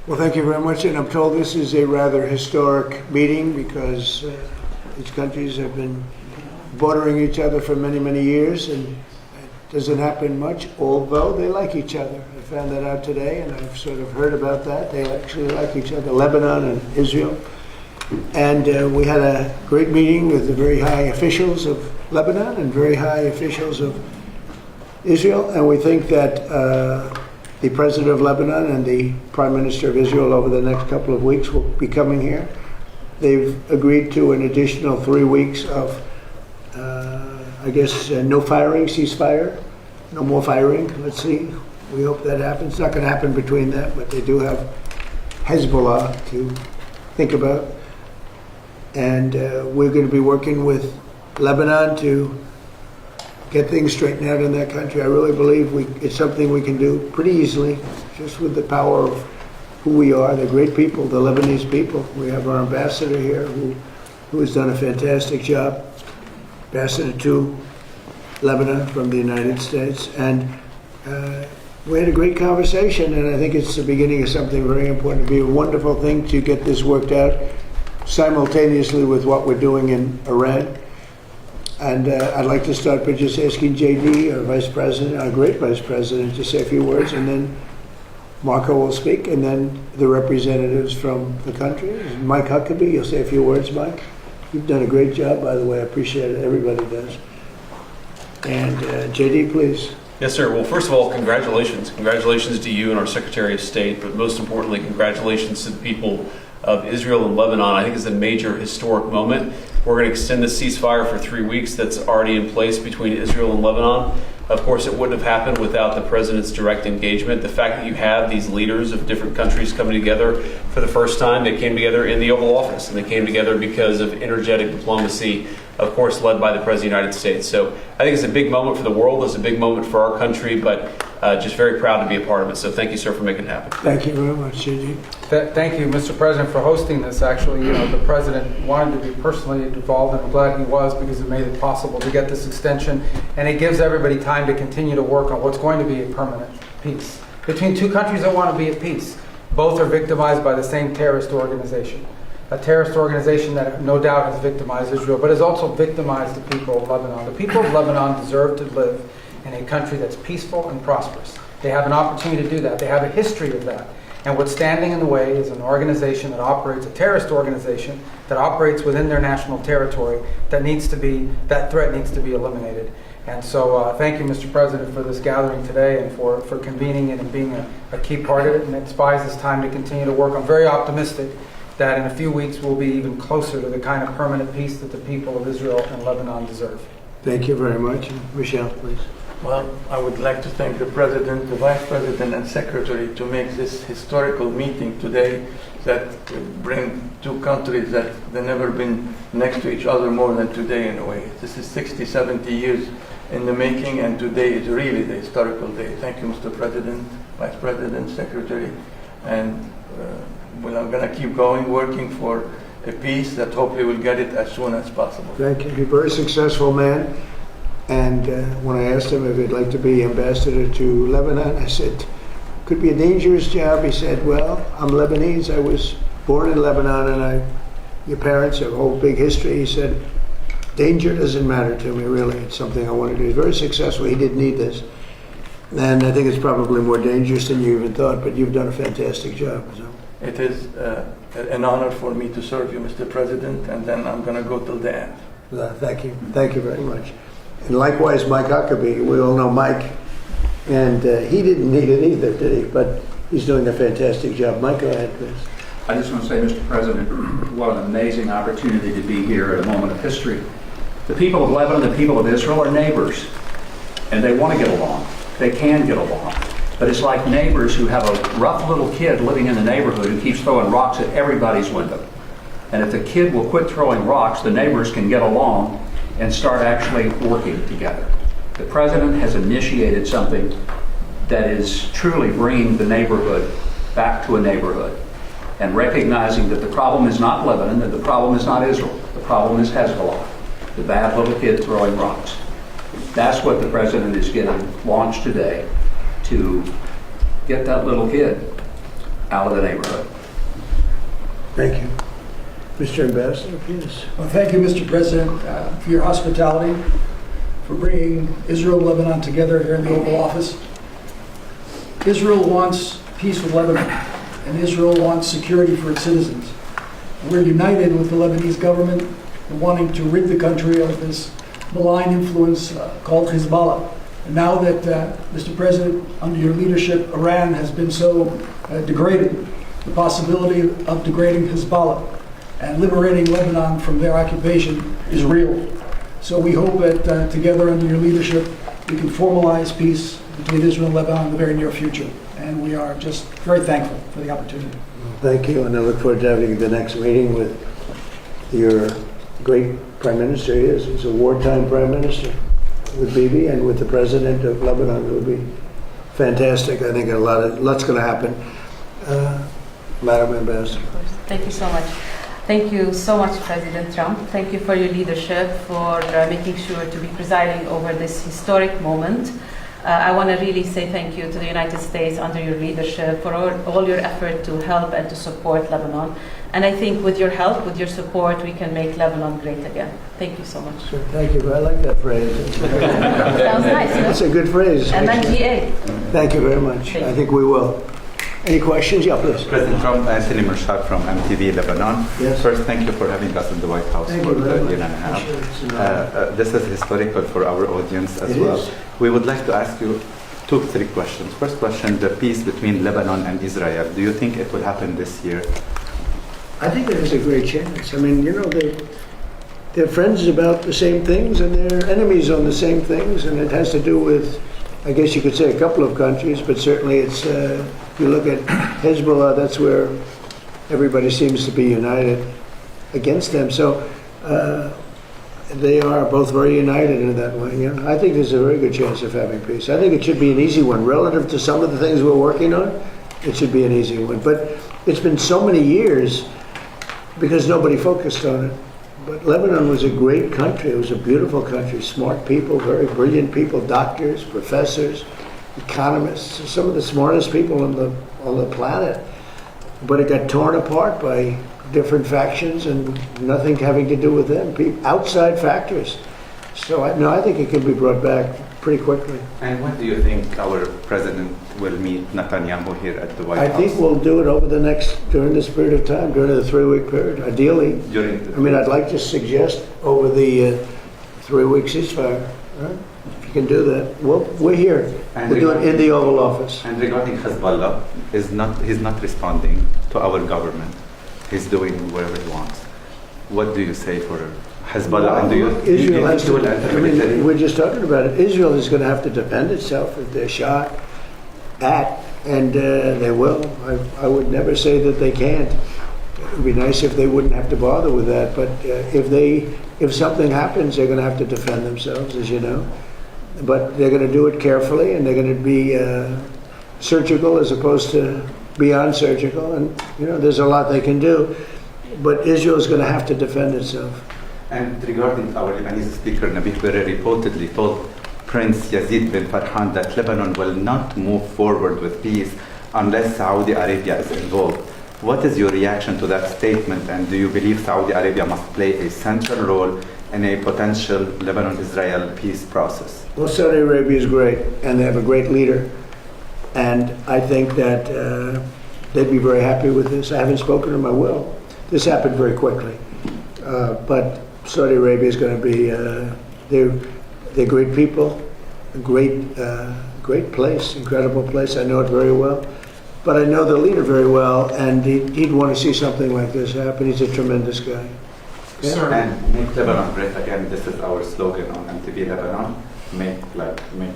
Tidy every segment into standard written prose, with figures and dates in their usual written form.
Well, thank you very much. And I'm told this is a rather historic meeting because these countries have been bordering each other for many, many years, and it doesn't happen much, although they like each other. I found that out today, and I've sort of heard about that. They actually like each other, Lebanon and Israel. And we had a great meeting with the very high officials of Lebanon and very high officials of Israel, and we think that the president of Lebanon and the prime minister of Israel over the next couple of weeks will be coming here. They've agreed to an additional 3 weeks of, no firing, ceasefire, no more firing. Let's see. We hope that happens. It's not going to happen between them, but they do have Hezbollah to think about. And we're going to be working with Lebanon to get things straightened out in that country. I really believe it's something we can do pretty easily, just with the power of who we are, the great people, the Lebanese people. We have our ambassador here who has done a fantastic job, ambassador to Lebanon from the United States. And we had a great conversation, and I think it's the beginning of something very important. It'd be a wonderful thing to get this worked out simultaneously with what we're doing in Iran. And I'd like to start by just asking JD, our vice president, our great vice president, to say a few words, and then Marco will speak, and then the representatives from the country. Mike Huckabee, you'll say a few words, Mike. You've done a great job, by the way. I appreciate it. Everybody does. And JD, please. Yes, sir. Well, first of all, congratulations. Congratulations to you and our Secretary of State, but most importantly, congratulations to the people of Israel and Lebanon. I think it's a major historic moment. We're going to extend the ceasefire for 3 weeks that's already in place between Israel and Lebanon. Of course, it wouldn't have happened without the president's direct engagement. The fact that you have these leaders of different countries coming together for the first time, they came together in the Oval Office, and they came together because of energetic diplomacy, of course, led by the President of the United States. So I think it's a big moment for the world. It's a big moment for our country, but just very proud to be a part of it. So thank you, sir, for making it happen. Thank you very much, JD. Thank you, Mr. President, for hosting this. Actually, the President wanted to be personally involved, and I'm glad he was, because it made it possible to get this extension, and it gives everybody time to continue to work on what's going to be a permanent peace between two countries that want to be at peace. Both are victimized by the same terrorist organization, a terrorist organization that no doubt has victimized Israel, but has also victimized the people of Lebanon. The people of Lebanon deserve to live in a country that's peaceful and prosperous. They have an opportunity to do that. They have a history of that. And what's standing in the way is an organization that operates, a terrorist organization that operates within their national territory that threat needs to be eliminated. And so thank you, Mr. President, for this gathering today and for convening it and being a key part of it. And it buys us time to continue to work. I'm very optimistic that in a few weeks we'll be even closer to the kind of permanent peace that the people of Israel and Lebanon deserve. Thank you very much. Michelle, please. Well, I would like to thank the President, the Vice President, and Secretary to make this historical meeting today that bring two countries that they've never been next to each other more than today in a way. This is 60, 70 years in the making, and today is really the historical day. Thank you, Mr. President, Vice President, Secretary, and I'm going to keep going, working for a peace that hopefully we'll get it as soon as possible. Thank you. You're a very successful man. And when I asked him if he'd like to be ambassador to Lebanon, I said, could be a dangerous job. He said, well, I'm Lebanese. I was born in Lebanon, and your parents have a whole big history. He said, danger doesn't matter to me, really. It's something I want to do. He's very successful. He didn't need this. And I think it's probably more dangerous than you even thought, but you've done a fantastic job. So. It is an honor for me to serve you, Mr. President, and then I'm going to go till the end. Thank you. Thank you very much. And likewise, Mike Huckabee. We all know Mike, and he didn't need it either, did he? But he's doing a fantastic job. Mike, go ahead, please. I just want to say, Mr. President, what an amazing opportunity to be here at a moment of history. The people of Lebanon, the people of Israel are neighbors, and they want to get along. They can get along. But it's like neighbors who have a rough little kid living in the neighborhood who keeps throwing rocks at everybody's window. And if the kid will quit throwing rocks, the neighbors can get along and start actually working together. The President has initiated something that is truly bringing the neighborhood back to a neighborhood and recognizing that the problem is not Lebanon and the problem is not Israel. The problem is Hezbollah, the bad little kid throwing rocks. That's what the President is getting launched today, to get that little kid out of the neighborhood. Thank you. Mr. Ambassador, please. Well, thank you, Mr. President, for your hospitality, for bringing Israel and Lebanon together here in the Oval Office. Israel wants peace with Lebanon, and Israel wants security for its citizens. We're united with the Lebanese government in wanting to rid the country of this malign influence called Hezbollah. And now that, Mr. President, under your leadership, Iran has been so degraded, the possibility of degrading Hezbollah and liberating Lebanon from their occupation is real. So we hope that together under your leadership, we can formalize peace between Israel and Lebanon in the very near future. And we are just very thankful for the opportunity. Thank you, and I look forward to having the next meeting with your great Prime Minister. He is. He's a wartime Prime Minister with Bibi and with the President of Lebanon. It will be fantastic. I think lots going to happen. Madam Ambassador. Thank you so much. Thank you so much, President Trump. Thank you for your leadership, for making sure to be presiding over this historic moment. I want to really say thank you to the United States under your leadership for all your effort to help and to support Lebanon. And I think with your help, with your support, we can make Lebanon great again. Thank you so much. Sure, thank you. I like that phrase. Sounds nice. That's a good phrase. MNGA. Thank you very much. I think we will. Any questions? Yeah, please. President Trump, Anthony Mershak from MTV Lebanon. Yes. First, thank you for having us in the White House Thank for you very a much. year and a half. Appreciate it. This is historical for our audience as It well. is. We would like to ask you three questions. First question, the peace between Lebanon and Israel. Do you think it will happen this year? I think there's a great chance. I mean, you know, they're friends about the same things and they're enemies on the same things, and it has to do with, I guess you could say, a couple of countries, but certainly it's, if you look at Hezbollah, that's where everybody seems to be united against them. So they are both very united in that way. You know? I think there's a very good chance of having peace. I think it should be an easy one. Relative to some of the things we're working on, it should be an easy one. But it's been so many years because nobody focused on it. But Lebanon was a great country. It was a beautiful country, smart people, very brilliant people, doctors, professors, economists, some of the smartest people on the planet. But it got torn apart by different factions and nothing having to do with them, outside factors. So I think it can be brought back pretty quickly. And when do you think our president will meet Netanyahu here at the White House? I think we'll do it during this period of time, during the 3-week period, ideally. I'd like to suggest over the 3-week ceasefire. Right? If you can do that, we're here. We're doing it in the Oval Office. And regarding Hezbollah, he's not responding to our government. He's doing whatever he wants. What do you say for Hezbollah? And do you Israel has to, military? we're just talking about it. Israel is going to have to defend itself if they're shot at, and they will. I would never say that they can't. It would be nice if they wouldn't have to bother with that, but if something happens, they're going to have to defend themselves, as you know. But they're going to do it carefully, and they're going to be surgical as opposed to beyond surgical. And there's a lot they can do, but Israel is going to have to defend itself. And regarding our Lebanese speaker, Nabil Berri reportedly told Prince Yazid bin Farhan that Lebanon will not move forward with peace unless Saudi Arabia is involved. What is your reaction to that statement, and do you believe Saudi Arabia must play a central role in a potential Lebanon-Israel peace process? Well, Saudi Arabia is great, and they have a great leader. And I think that they'd be very happy with this. I haven't spoken to them, I will. This happened very quickly. But Saudi Arabia is going to be, they're great people, a great place, incredible place. I know it very well. But I know the leader very well, and he'd want to see something like this happen. He's a tremendous guy. Yeah? Sir, and make Lebanon great again. This is our slogan on MTV Lebanon. Make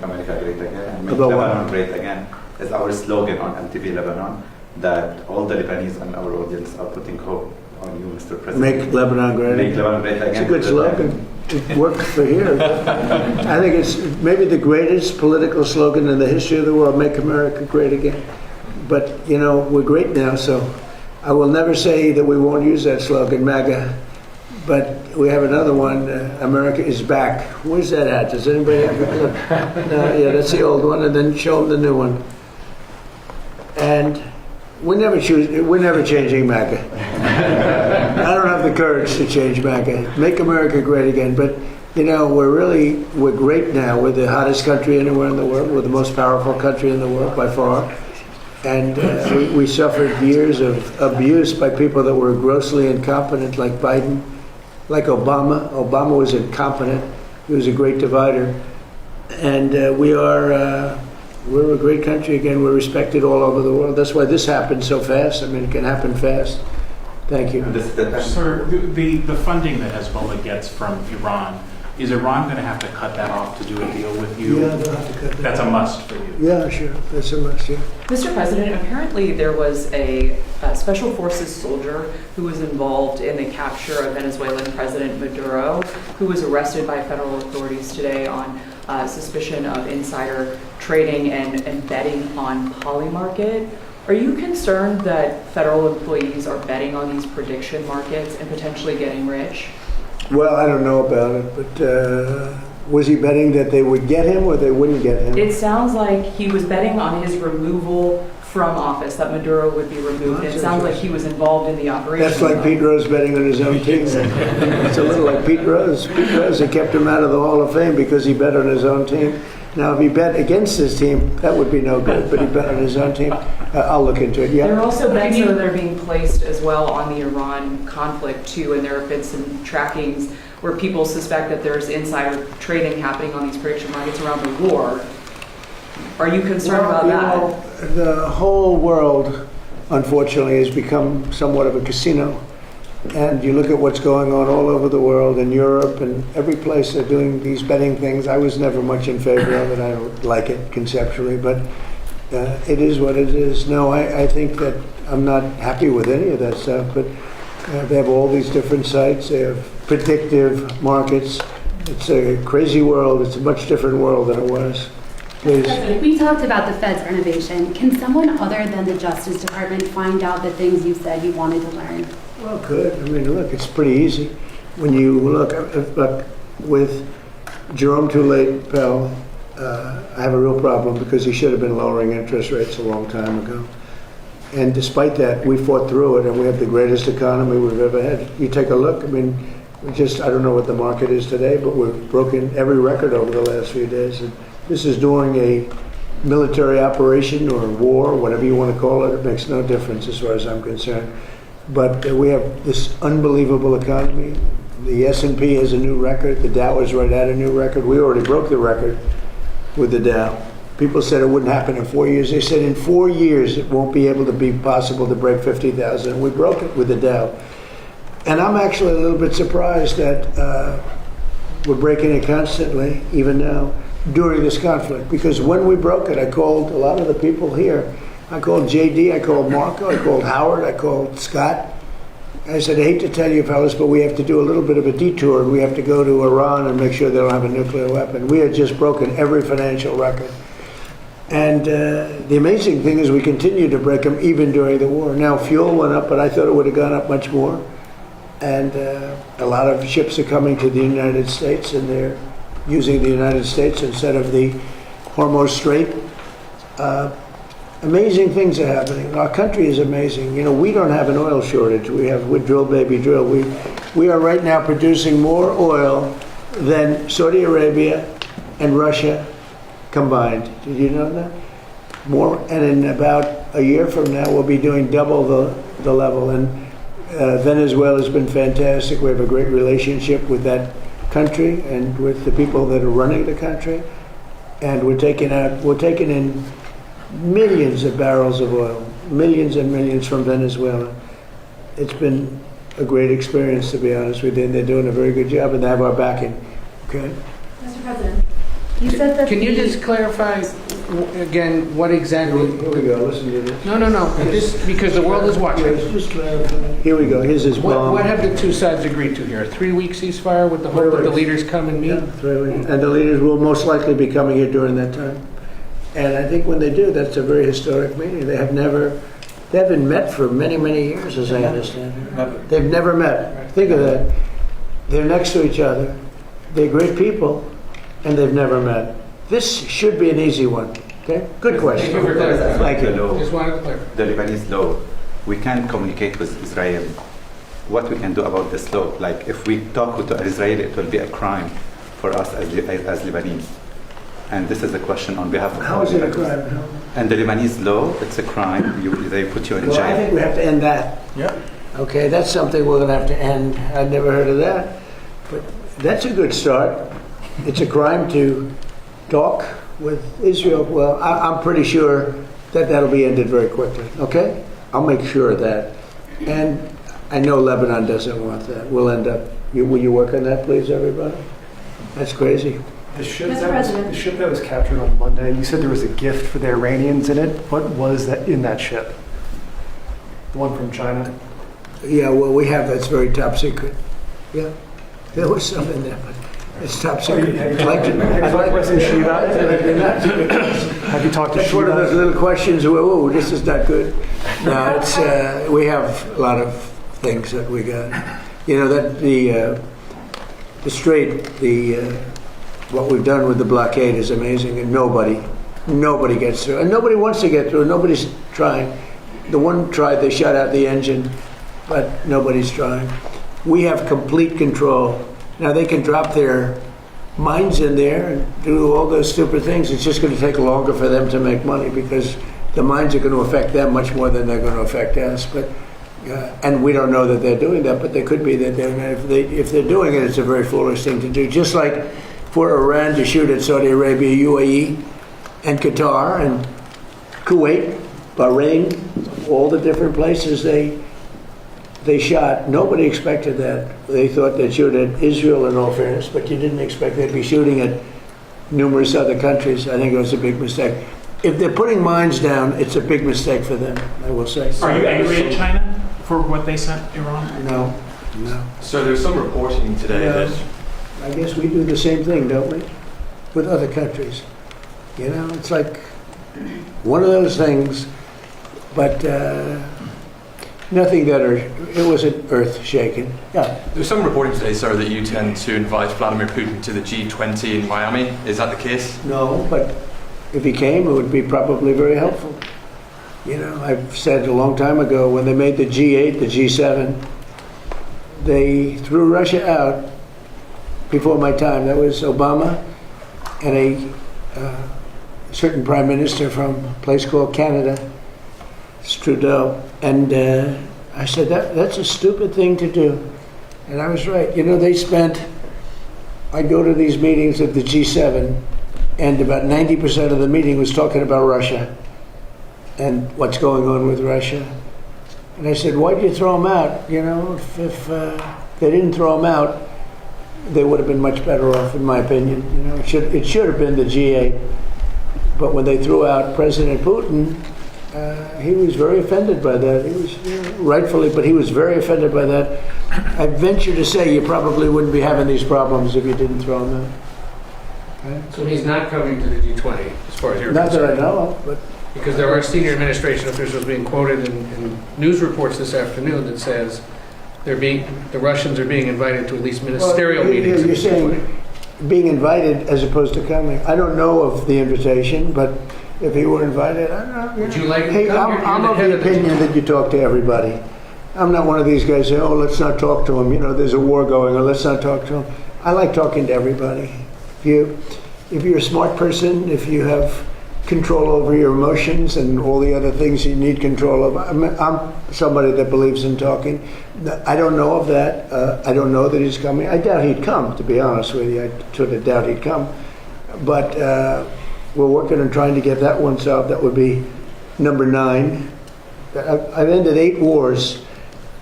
America great again, and make Lebanon great again is our slogan on MTV Lebanon. That all the Lebanese and our audience are putting hope on you, Mr. President. Make Lebanon great again. Make Lebanon great again. It's a good slogan. It worked for here. I think it's maybe the greatest political slogan in the history of the world. Make America great again. But we're great now, so I will never say that we won't use that slogan, MAGA. But we have another one, America is back. Where's that at? Does anybody have a look? No, yeah, that's the old one, and then show them the new one. And we're never changing MAGA. I don't have the courage to change MAGA. Make America great again. But, you know, we're great now. We're the hottest country anywhere in the world. We're the most powerful country in the world by far. And we suffered years of abuse by people that were grossly incompetent, like Biden, like Obama. Obama was incompetent. He was a great divider. And we're a great country again. We're respected all over the world. That's why this happened so fast. I mean, it can happen fast. Thank you. Sir, the funding that Hezbollah gets from Iran, is Iran going to have to cut that off to do a deal with you? Yeah, they'll have to cut that That's off. a must for you. Yeah, sure. That's a must, yeah. Mr. President, apparently there was a special forces soldier who was involved in the capture of Venezuelan President Maduro, who was arrested by federal authorities today on suspicion of insider trading and betting on Polymarket. Are you concerned that federal employees are betting on these prediction markets and potentially getting rich? Well, I don't know about it, but was he betting that they would get him or they wouldn't get him? It sounds like he was betting on his removal from office, that Maduro would be removed. It sounds like he was involved in the operation. That's like Pete Rose betting on his own team. It's a little like Pete Rose. Pete Rose, they kept him out of the Hall of Fame because he bet on his own team. Now, if he bet against his team, that would be no good, but he bet on his own team. I'll look into it, yeah. There are also bets that are being placed as well on the Iran conflict, too, and there have been some trackings where people suspect that there's insider trading happening on these prediction markets around the war. Are you concerned about that? The whole world, unfortunately, has become somewhat of a casino. And you look at what's going on all over the world, in Europe and every place they're doing these betting things. I was never much in favor of it. I don't like it conceptually, but it is what it is. No, I think that I'm not happy with any of that stuff, but they have all these different sites. They have predictive markets. It's a crazy world. It's a much different world than it was. Please. We talked about the Fed's renovation. Can someone other than the Justice Department find out the things you said you wanted to learn? Well, good. I mean, look, it's pretty easy. When you look with Jerome Too Late Pell, I have a real problem because he should have been lowering interest rates a long time ago. And despite that, we fought through it, and we have the greatest economy we've ever had. You take a look. I mean, I don't know what the market is today, but we've broken every record over the last few days. And this is during a military operation or war, whatever you want to call it. It makes no difference as far as I'm concerned. But we have this unbelievable economy. The S&P has a new record. The Dow is right at a new record. We already broke the record with the Dow. People said it wouldn't happen in 4 years. They said in 4 years it won't be able to be possible to break 50,000. And we broke it with the Dow. And I'm actually a little bit surprised that we're breaking it constantly, even now, during this conflict. Because when we broke it, I called a lot of the people here. I called JD, I called Marco, I called Howard, I called Scott. I said, I hate to tell you fellas, but we have to do a little bit of a detour. We have to go to Iran and make sure they don't have a nuclear weapon. We had just broken every financial record. And the amazing thing is we continue to break them even during the war. Now, fuel went up, but I thought it would have gone up much more. And a lot of ships are coming to the United States, and they're using the United States instead of the Hormuz Strait. Amazing things are happening. Our country is amazing. You know, we don't have an oil shortage. We drill, baby, drill. We are right now producing more oil than Saudi Arabia and Russia combined. Did you know that? More, and in about a year from now, we'll be doing double the level. And Venezuela has been fantastic. We have a great relationship with that country and with the people that are running the country. And we're taking in millions of barrels of oil, millions and millions from Venezuela. It's been a great experience, to be honest with you, and they're doing a very good job, and they have our backing. Okay? Mr. President, you said that Can you just clarify again what exactly? Here we go. Listen to this. No. Just because the world is watching. Just clarify. Here we go. Here's his bomb. What have the two sides agreed to here? A 3-week ceasefire with the hope that the leaders come and meet? Yeah, 3 weeks. And the leaders will most likely be coming here during that time. And I think when they do, that's a very historic meeting. They haven't met for many, many years, as I understand it. They've never met. Think of that. They're next to each other. They're great people, and they've never met. This should be an easy one. Okay, good question. Thank you for clarifying. Thank you. Just wanted to clarify. The Lebanese law, we can't communicate with Israel. What we can do about this law? Like, if we talk to Israel, it will be a crime for us as Lebanese. And this is a question on behalf of... How is it a crime? And the Lebanese law, it's a crime. They put you in Well, I jail. think we have to end that. Yeah. Okay, that's something we're going to have to end. I'd never heard of that. But that's a good start. It's a crime to talk with Israel. Well, I'm pretty sure that that'll be ended very quickly. Okay? I'll make sure of that. And I know Lebanon doesn't want that. We'll end up... Will you work on that, please, everybody? That's crazy. The ship, Mr. that was, President. the ship that was captured on Monday, you said there was a gift for the Iranians in it. What was that in that ship? The one from China? Yeah, well, we have, that's very top secret. Yeah, there was some in there, but it's top secret. Have you I'd like to- I'd like- President Shiva? Have you talked to That's one of those Shiva? little questions, oh, this is not good. No, it's, we have a lot of things that we got. You know, that the strait, what we've done with the blockade is amazing, and nobody gets through. And nobody wants to get through, nobody's trying. The one tried, they shut out the engine, but nobody's trying. We have complete control. Now, they can drop their mines in there and do all those stupid things. It's just going to take longer for them to make money because the mines are going to affect them much more than they're going to affect us. But and we don't know that they're doing that, but they could be that they're. If they're doing it, it's a very foolish thing to do. Just like for Iran to shoot at Saudi Arabia, UAE, and Qatar, and Kuwait, Bahrain, all the different places they shot. Nobody expected that. They thought they'd shoot at Israel in all fairness, but you didn't expect they'd be shooting at numerous other countries. I think it was a big mistake. If they're putting mines down, it's a big mistake for them, I will say. Are you angry at China for what they sent Iran? No. So there's some reporting today Yeah. that I guess we do the same thing, don't we? With other countries. You know, it's like one of those things, but nothing that it wasn't earth-shaking. Yeah. there's some reporting today, sir, that you tend to invite Vladimir Putin to the G20 in Miami. Is that the case? No, but if he came, it would be probably very helpful. You know, I've said a long time ago, when they made the G8, the G7, they threw Russia out before my time. That was Obama and a certain prime minister from a place called Canada, Trudeau. And I said, that's a stupid thing to do. And I was right. You know, I go to these meetings of the G7, and about 90% of the meeting was talking about Russia and what's going on with Russia. And I said, why'd you throw them out? You know, if they didn't throw them out, they would have been much better off, in my opinion. You know, it should have been the G8. But when they threw out President Putin, he was very offended by that. He was, rightfully, but he was very offended by that. I venture to say you probably wouldn't be having these problems if you didn't throw him out. Right? So he's not coming to the G20, as far as you're Not that I concerned? know of, but Because there are senior administration officials being quoted in news reports this afternoon that says the Russians are being invited to at least ministerial meetings. You're saying being invited as opposed to coming. I don't know of the invitation, but if he were invited, I don't know. Would you like to Hey, come? I'm of the opinion that you talk to everybody. I'm not one of these guys saying, oh, let's not talk to him. You know, there's a war going on. Let's not talk to him. I like talking to everybody. If you're a smart person, if you have control over your emotions and all the other things you need control of, I'm somebody that believes in talking. I don't know of that. I don't know that he's coming. I doubt he'd come, to be honest with you. I sort of doubt he'd come. But we're working on trying to get that one solved. That would be number 9. I've ended 8 wars,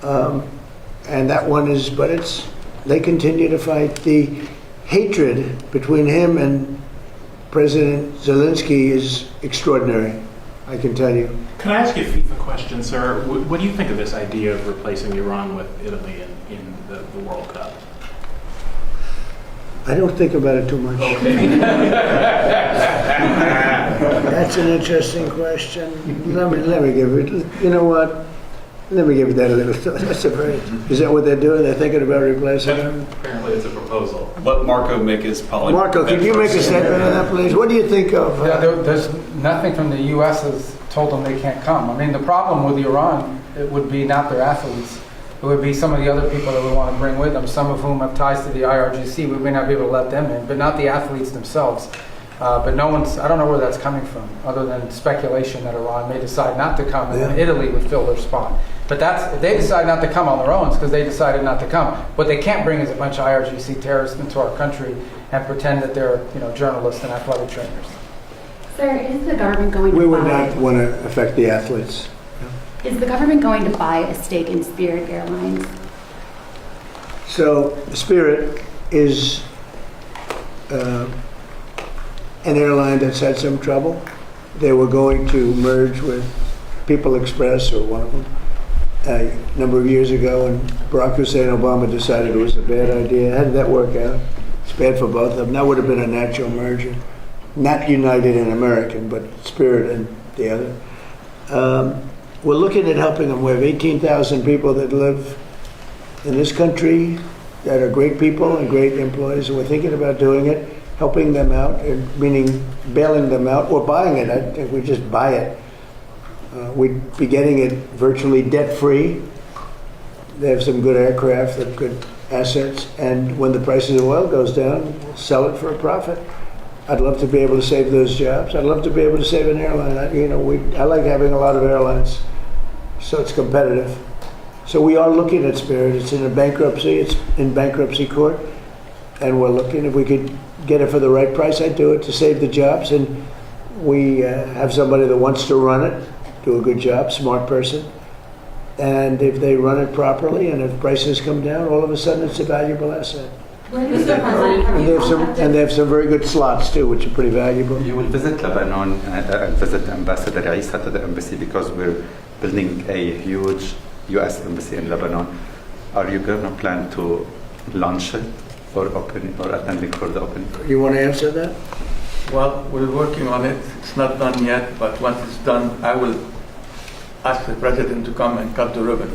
and that one is, but they continue to fight. The hatred between him and President Zelensky is extraordinary, I can tell you. Can I ask you a FIFA question, sir? What do you think of this idea of replacing Iran with Italy in the World Cup? I don't think about it too much. Okay. That's an interesting question. Let me give it. You know what? Let me give you that a little, that's a very, is that what they're doing? They're thinking about replacing them? Apparently it's a proposal. Let Marco make his poly. Marco, can you make a statement on that, please? What do you think of? There's nothing from the U.S. has told them they can't come. I mean, the problem with Iran, it would be not their athletes. It would be some of the other people that we want to bring with them, some of whom have ties to the IRGC. We may not be able to let them in, but not the athletes themselves. But no one's, I don't know where that's coming from, other than speculation that Iran may decide not to come, and then Italy would fill their spot. But that's, if they decide not to come on their own, it's because they decided not to come. What they can't bring is a bunch of IRGC terrorists into our country and pretend that they're, journalists and athletic trainers. Sir, is the government going to We would buy, not want to affect the athletes. is the government going to buy a stake in Spirit Airlines? So Spirit is an airline that's had some trouble. They were going to merge with People Express, or one of them, a number of years ago, and Barack Hussein Obama decided it was a bad idea. How did that work out? It's bad for both of them. That would have been a natural merger. Not United and American, but Spirit and the other. We're looking at helping them. We have 18,000 people that live in this country that are great people and great employees, and we're thinking about doing it, helping them out, meaning bailing them out or buying it. I think we just buy it. We'd be getting it virtually debt-free. They have some good aircraft, they have good assets, and when the price of oil goes down, we'll sell it for a profit. I'd love to be able to save those jobs. I'd love to be able to save an airline. I like having a lot of airlines, so it's competitive. So we are looking at Spirit. It's in a bankruptcy. It's in bankruptcy court, and we're looking if we could get it for the right price. I'd do it to save the jobs, and we have somebody that wants to run it, do a good job, smart person. And if they run it properly, and if prices come down, all of a sudden it's a valuable asset. And they have some very good slots too, which are pretty valuable. You will visit Lebanon and visit Ambassador Isa to the embassy because we're building a huge U.S. embassy in Lebanon. Are you going to plan to launch it or attending for the opening? You want to answer that? Well, we're working on it. It's not done yet, but once it's done, I will ask the president to come and cut the ribbon.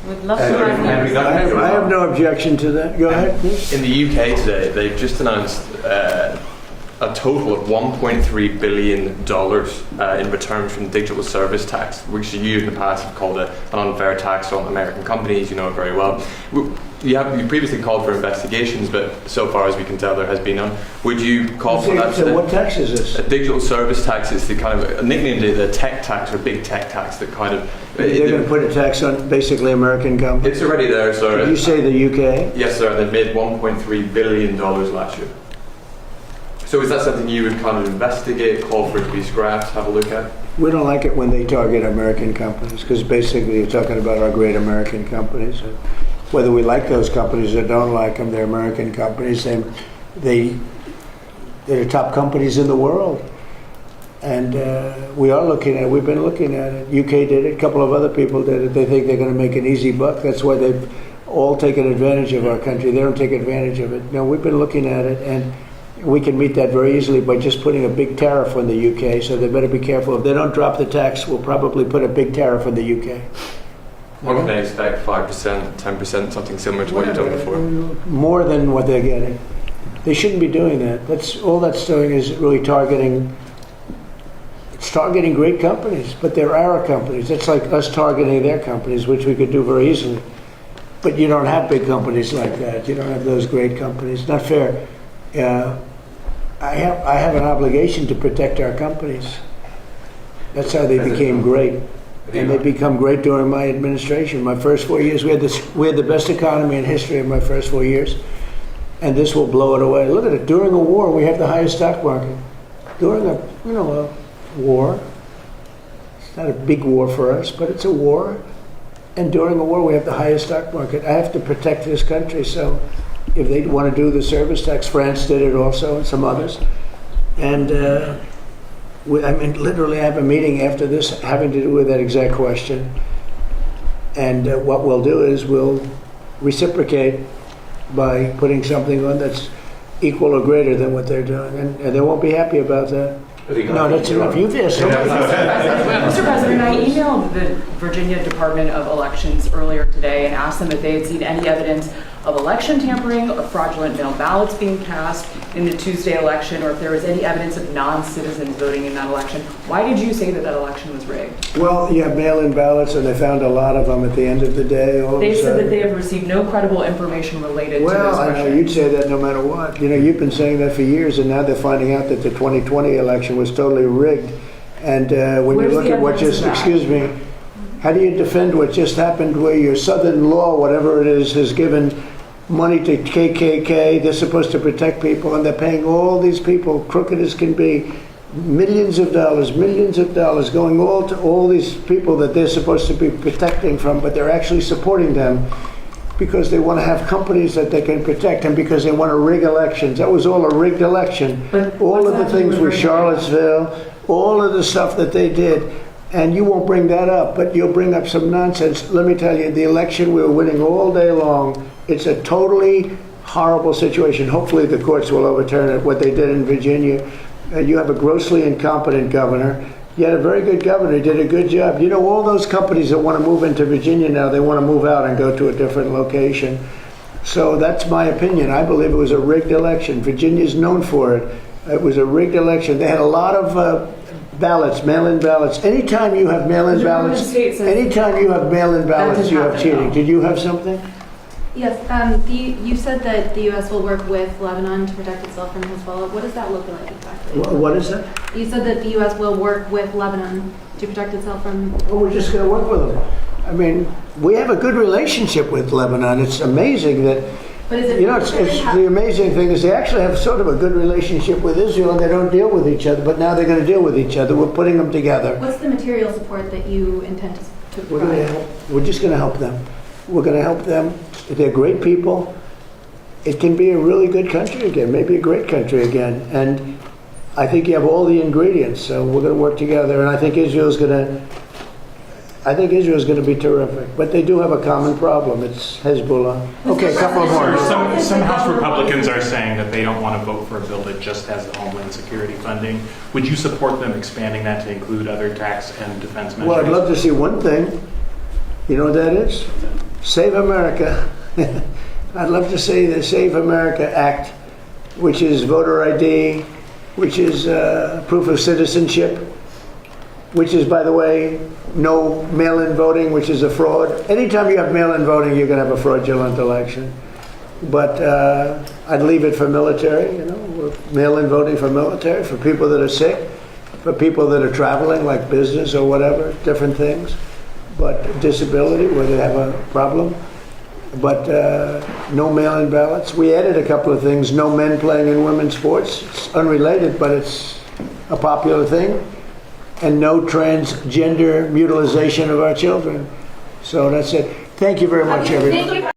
We'd love to have you. I have no objection to that. Go ahead, please. In the UK today, they've just announced a total of $1.3 billion in returns from digital service tax, which you in the past have called an unfair tax on American companies. You know it very well. You previously called for investigations, but so far as we can tell, there has been none. Would you call for that? So what tax is this? A digital service tax is the kind of nicknamed the tech tax or big tech tax that kind of. They're going to put a tax on basically American companies. It's already there, sir. Did you say the UK? Yes, sir. They made $1.3 billion last year. So is that something you would kind of investigate, call for it to be scrapped, have a look at? We don't like it when they target American companies, because basically you're talking about our great American companies. Whether we like those companies or don't like them, they're American companies. They're the top companies in the world. And we've been looking at it. UK did it, a couple of other people did it. They think they're going to make an easy buck. That's why they've all taken advantage of our country. They don't take advantage of it. No, we've been looking at it, and we can meet that very easily by just putting a big tariff on the UK, so they better be careful. If they don't drop the tax, we'll probably put a big tariff on the UK. What can they expect, 5%, 10%, something similar to what you've done before? More than what they're getting. They shouldn't be doing that. All that's doing is really targeting great companies, but they're our companies. That's like us targeting their companies, which we could do very easily. But you don't have big companies like that. You don't have those great companies. Not fair. I have an obligation to protect our companies. That's how they became great. And they become great during my administration. My first 4 years, we had the best economy in history in my first 4 years. And this will blow it away. Look at it. During a war, we have the highest stock market. During a war, it's not a big war for us, but it's a war. And during a war, we have the highest stock market. I have to protect this country, so if they want to do the service tax, France did it also, and some others. And literally I have a meeting after this having to do with that exact question. And what we'll do is we'll reciprocate by putting something on that's equal or greater than what they're doing. And they won't be happy about that. No, that's enough. You've asked so many. Mr. President, I emailed the Virginia Department of Elections earlier today and asked them if they had seen any evidence of election tampering or fraudulent mail ballots being cast in the Tuesday election, or if there was any evidence of non-citizens voting in that election. Why did you say that that election was rigged? Well, you have mail-in ballots, and they found a lot of them at the end of the day. They said that they have received no credible information related to those Well, I know questions. you'd say that no matter what. You know, you've been saying that for years, and now they're finding out that the 2020 election was totally rigged. And when Where's you look the at what evidence just, of that? excuse me, how do you defend what just happened where your Southern law, whatever it is, has given money to KKK, they're supposed to protect people, and they're paying all these people, crooked as can be, millions of dollars going all to all these people that they're supposed to be protecting from, but they're actually supporting them because they want to have companies that they can protect and because they want to rig elections. That was all a rigged election. But All of the what's that things to do with with Charlottesville, all of the stuff that they did, and you won't bring that up, but you'll bring up some nonsense. Let me tell you, the election we were winning all day long. It's a totally horrible situation. Hopefully the courts will overturn it, what they did in Virginia. You have a grossly incompetent governor. You had a very good governor. He did a good job. You know, all those companies that want to move into Virginia now, they want to move out and go to a different location. So that's my opinion. I believe it was a rigged election. Virginia's known for it. It was a rigged election. They had a lot of ballots, mail-in ballots. Anytime you have mail-in ballots, you have cheating. Did you have something? Yes, you said that the U.S. will work with Lebanon to protect itself from Hezbollah. What does that look like exactly? What is that? You said that the U.S. will work with Lebanon to protect itself from... Well, we're just going to work with them. I mean, we have a good relationship with Lebanon. It's amazing that, But is it... you know, it's the amazing thing is they actually have sort of a good relationship with Israel and they don't deal with each other, but now they're going to deal with each other. We're putting them together. What's the material support that you intend to provide? We're just going to help them. We're going to help them. They're great people. It can be a really good country again, maybe a great country again. And I think you have all the ingredients, so we're going to work together. And I think Israel's going to be terrific. But they do have a common problem. It's Hezbollah. Okay, a couple of more. Some House Republicans are saying that they don't want to vote for a bill that just has the Homeland Security funding. Would you support them expanding that to include other tax and defense measures? Well, I'd love to see one thing. You know what that is? Save America. I'd love to see the Save America Act, which is voter ID, which is proof of citizenship, which is, by the way, no mail-in voting, which is a fraud. Anytime you have mail-in voting, you're going to have a fraudulent election. But I'd leave it for military, you know, mail-in voting for military, for people that are sick, for people that are traveling, like business or whatever, different things. But disability, where they have a problem. But no mail-in ballots. We added a couple of things. No men playing in women's sports. It's unrelated, but it's a popular thing. And no transgender mutilization of our children. So that's it. Thank you very much, everybody.